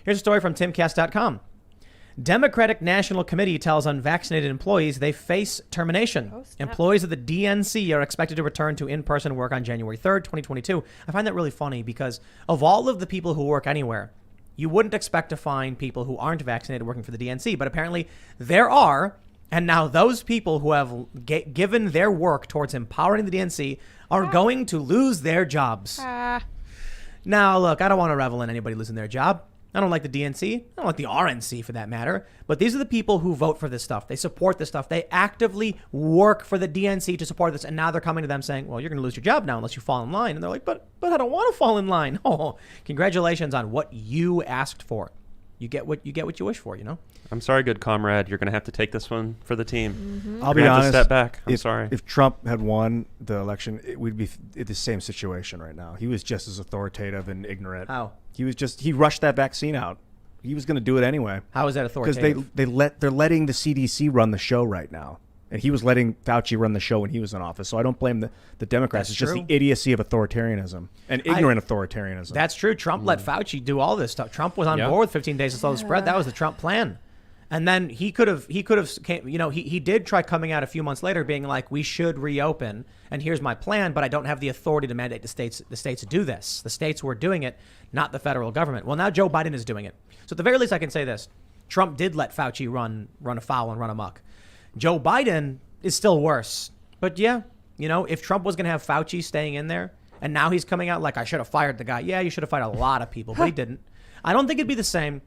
Here's a story from timcast.com. Democratic National Committee tells unvaccinated employees they face termination. Employees of the DNC are expected to return to in-person work on January 3rd, 2022. I find that really funny because of all of the people who work anywhere, you wouldn't expect to find people who aren't vaccinated working for the DNC, but apparently there are. And now those people who have given their work towards empowering the DNC are going to lose their jobs. Now, look, I don't want to revel in anybody losing their job. I don't like the DNC. I don't like the RNC for that matter. But these are the people who vote for this stuff. They support this stuff. They actively work for the DNC to support this. And now they're coming to them saying, well, you're going to lose your job now unless you fall in line. And they're like, but I don't want to fall in line. Oh, congratulations on what you asked for. You get what you wish for, you know? I'm sorry, good comrade. You're going to have to take this one for the team. Mm-hmm. I'll be honest. Step back. I'm sorry. If Trump had won the election, we'd be in the same situation right now. He was just as authoritative and ignorant. How? He rushed that vaccine out. He was going to do it anyway. How is that authoritative? Because they're letting the CDC run the show right now. And he was letting Fauci run the show when he was in office. So I don't blame the Democrats. That's it's true. just the idiocy of authoritarianism and ignorant authoritarianism. That's true. Trump let Fauci do all this stuff. Trump was on board with 15 days to slow the spread. That was the Trump plan. And then he could have, he did try coming out a few months later being like, we should reopen and here's my plan, but I don't have the authority to mandate the states to do this. The states were doing it, not the federal government. Well, now Joe Biden is doing it. So at the very least, I can say this. Trump did let Fauci run afoul and run amok. Joe Biden is still worse. But yeah, if Trump was going to have Fauci staying in there and now he's coming out like, I should have fired the guy. Yeah, you should have fired a lot of people, but he didn't. I don't think it'd be the same.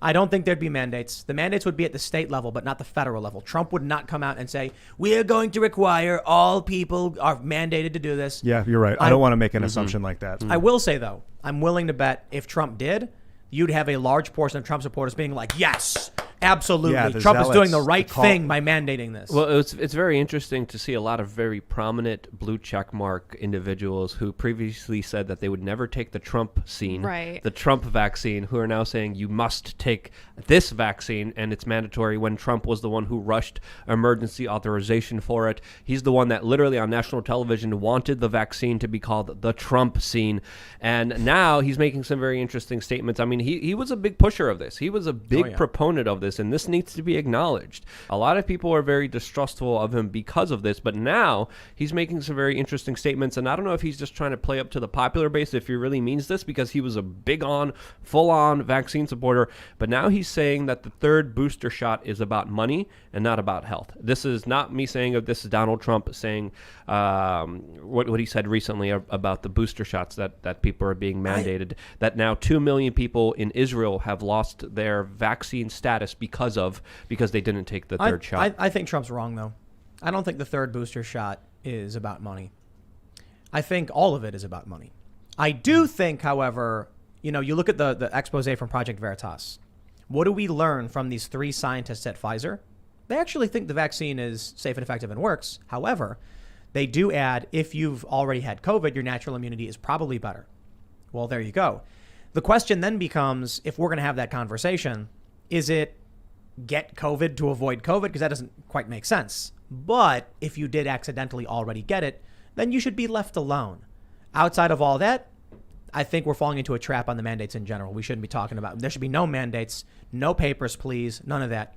I don't think there'd be mandates. The mandates would be at the state level, but not the federal level. Trump would not come out and say, we are going to require all people are mandated to do this. Yeah, you're right. I don't want to make an assumption like that. I will say, though, I'm willing to bet if Trump did, you'd have a large portion of Trump supporters being like, yes, absolutely. Yeah, Trump is doing the zealots, right thing by mandating this. Well, it's very interesting to see a lot of very prominent blue check mark individuals who previously said that they would never take the Trump the Trump vaccine, who are now saying you must take this vaccine and it's mandatory when Trump was the one who rushed emergency authorization for it. He's the one that literally on national television wanted the vaccine to be called the Trump scene. And now he's making some very interesting statements. I mean, he was a big pusher of this. He was a big proponent of this, and this needs to be acknowledged. A lot of people are very distrustful of him because of this, but now he's making some very interesting statements, and I don't know if he's just trying to play up to the popular base, if he really means this, because he was a full-on vaccine supporter, but now he's saying that the third booster shot is about money and not about health. This is not me saying it. This is Donald Trump saying what he said recently about the booster shots that people are being mandated, that now 2 million people in Israel have lost their vaccine status because they didn't take the third shot. I think Trump's wrong, though. I don't think the third booster shot is about money. I think all of it is about money. I do think, however, you look at the expose from Project Veritas. What do we learn from these 3 scientists at Pfizer? They actually think the vaccine is safe and effective and works. However, they do add, if you've already had COVID, your natural immunity is probably better. Well, there you go. The question then becomes, if we're going to have that conversation, is it get COVID to avoid COVID? Because that doesn't quite make sense. But if you did accidentally already get it, then you should be left alone. Outside of all that, I think we're falling into a trap on the mandates in general. We shouldn't be talking about, there should be no mandates, no papers, please, none of that.